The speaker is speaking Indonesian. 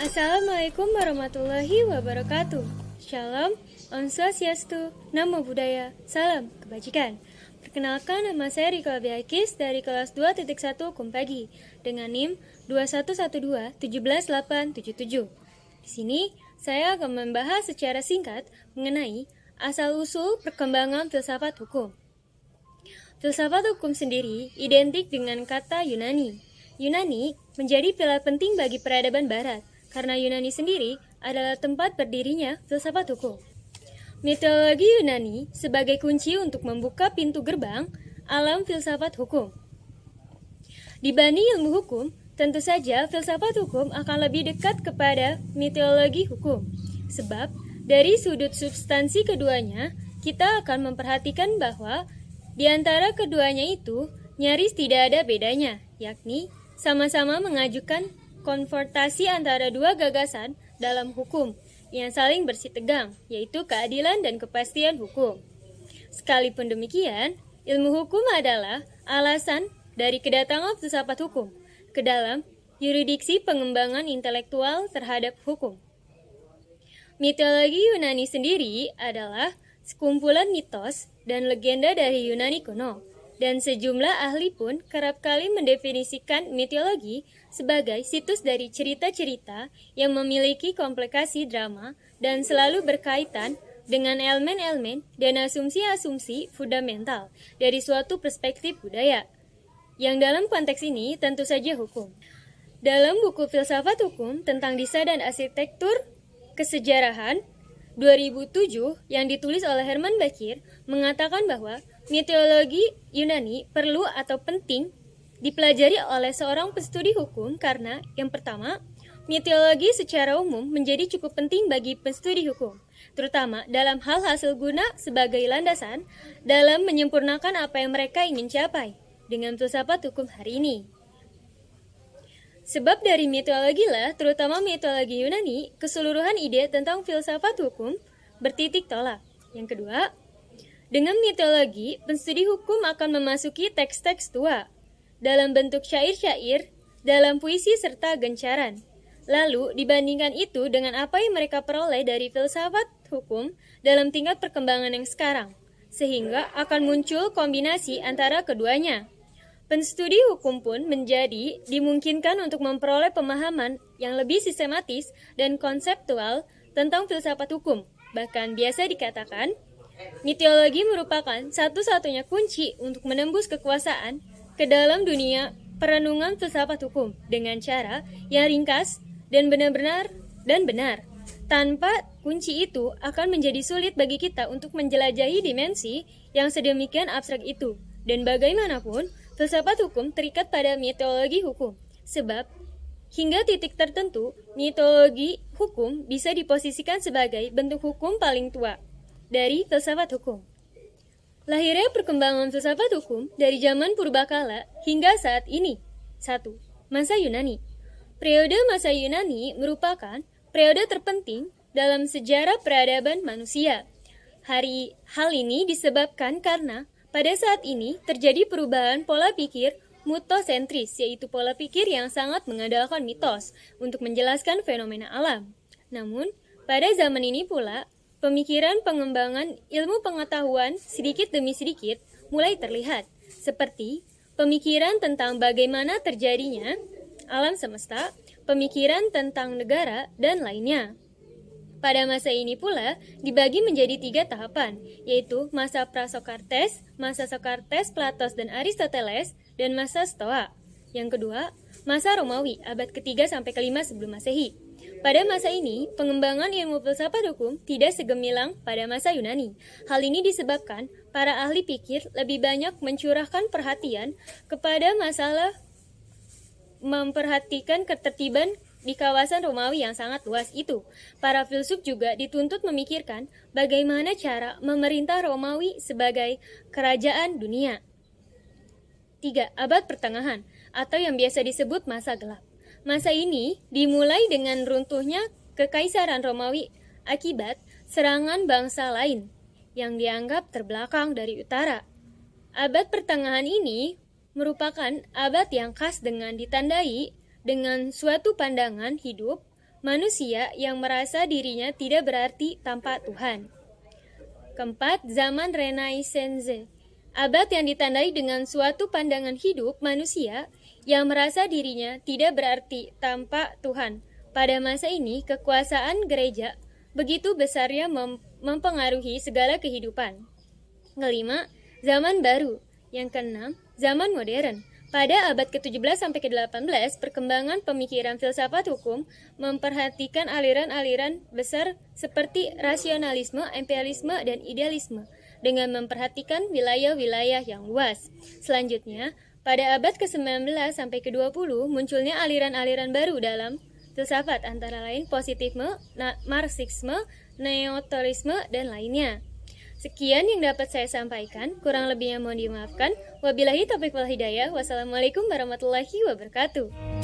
Assalamualaikum warahmatullahi wabarakatuh. Shalom, Om Swastiastu, Namo Buddhaya, Salam Kebajikan. Perkenalkan, nama saya Rika Biakis dari kelas 2.1 Kumpagi dengan NIM 211217877. Di sini, saya akan membahas secara singkat mengenai asal-usul perkembangan filsafat hukum. Filsafat hukum sendiri identik dengan kata Yunani. Yunani menjadi pilar penting bagi peradaban Barat, karena Yunani sendiri adalah tempat berdirinya filsafat hukum. Mitologi Yunani sebagai kunci untuk membuka pintu gerbang alam filsafat hukum. Dibanding ilmu hukum, tentu saja filsafat hukum akan lebih dekat kepada mitologi hukum. Sebab, dari sudut substansi keduanya, kita akan memperhatikan bahwa di antara keduanya itu nyaris tidak ada bedanya, yakni sama-sama mengajukan konfrontasi antara dua gagasan dalam hukum yang saling bersitegang, yaitu keadilan dan kepastian hukum. Sekalipun demikian, ilmu hukum adalah alasan dari kedatangan filsafat hukum ke dalam yuridiksi pengembangan intelektual terhadap hukum. Mitologi Yunani sendiri adalah sekumpulan mitos dan legenda dari Yunani kuno, dan sejumlah ahli pun kerap kali mendefinisikan mitologi sebagai situs dari cerita-cerita yang memiliki komplikasi drama dan selalu berkaitan dengan elemen-elemen dan asumsi-asumsi fundamental dari suatu perspektif budaya, yang dalam konteks ini tentu saja hukum. Dalam buku Filsafat Hukum tentang Desain dan Arsitektur Kesejarahan 2007 yang ditulis oleh Herman Bakir mengatakan bahwa mitologi Yunani perlu atau penting dipelajari oleh seorang pestudi hukum karena, yang pertama, mitologi secara umum menjadi cukup penting bagi pestudi hukum, terutama dalam hal hasil guna sebagai landasan dalam menyempurnakan apa yang mereka ingin capai dengan filsafat hukum hari ini. Sebab dari mitologi lah, terutama mitologi Yunani, keseluruhan ide tentang filsafat hukum bertitik tolak. Yang kedua, dengan mitologi, penstudi hukum akan memasuki teks-teks tua dalam bentuk syair-syair, dalam puisi serta gencaran. Lalu dibandingkan itu dengan apa yang mereka peroleh dari filsafat hukum dalam tingkat perkembangan yang sekarang, sehingga akan muncul kombinasi antara keduanya. Penstudi hukum pun menjadi dimungkinkan untuk memperoleh pemahaman yang lebih sistematis dan konseptual tentang filsafat hukum. Bahkan biasa dikatakan, mitologi merupakan satu-satunya kunci untuk menembus kekuasaan ke dalam dunia perenungan filsafat hukum dengan cara yang ringkas dan benar. Tanpa kunci itu akan menjadi sulit bagi kita untuk menjelajahi dimensi yang sedemikian abstrak itu. Dan bagaimanapun, filsafat hukum terikat pada mitologi hukum. Sebab, hingga titik tertentu, mitologi hukum bisa diposisikan sebagai bentuk hukum paling tua dari filsafat hukum. Lahirnya perkembangan filsafat hukum dari zaman purbakala hingga saat ini. 1. Masa Yunani. Periode masa Yunani merupakan periode terpenting dalam sejarah peradaban manusia. Hal ini disebabkan karena pada saat ini terjadi perubahan pola pikir mutosentris, yaitu pola pikir yang sangat mengandalkan mitos untuk menjelaskan fenomena alam. Namun, pada zaman ini pula, pemikiran pengembangan ilmu pengetahuan sedikit demi sedikit mulai terlihat, seperti pemikiran tentang bagaimana terjadinya alam semesta, pemikiran tentang negara, dan lainnya. Pada masa ini pula dibagi menjadi 3 tahapan, yaitu masa Prasokartes, masa Sokrates, Platos, dan Aristoteles, dan masa Stoa. Yang kedua, masa Romawi, abad ke-3 sampai ke-5 sebelum Masehi. Pada masa ini, pengembangan ilmu filsafat hukum tidak segemilang pada masa Yunani. Hal ini disebabkan para ahli pikir lebih banyak mencurahkan perhatian kepada masalah memperhatikan ketertiban di kawasan Romawi yang sangat luas itu. Para filsuf juga dituntut memikirkan bagaimana cara memerintah Romawi sebagai kerajaan dunia. 3. Abad Pertengahan, atau yang biasa disebut masa gelap. Masa ini dimulai dengan runtuhnya Kekaisaran Romawi akibat serangan bangsa lain yang dianggap terbelakang dari utara. Abad Pertengahan ini merupakan abad yang khas dengan ditandai dengan suatu pandangan hidup manusia yang merasa dirinya tidak berarti tanpa Tuhan. Keempat, zaman Renaissance. Abad yang ditandai dengan suatu pandangan hidup manusia yang merasa dirinya tidak berarti tanpa Tuhan. Pada masa ini, kekuasaan gereja begitu besarnya mempengaruhi segala kehidupan. Kelima, zaman baru. Yang keenam, zaman modern. Pada abad ke-17 sampai ke-18, perkembangan pemikiran filsafat hukum memperhatikan aliran-aliran besar seperti rasionalisme, empirisme, dan idealisme dengan memperhatikan wilayah-wilayah yang luas. Selanjutnya, pada abad ke-19 sampai ke-20 munculnya aliran-aliran baru dalam filsafat antara lain positifisme, marxisme, neotorisme, dan lainnya. Sekian yang dapat saya sampaikan, kurang lebihnya mohon dimaafkan. Wabillahi taufiq wal hidayah. Wassalamualaikum warahmatullahi wabarakatuh.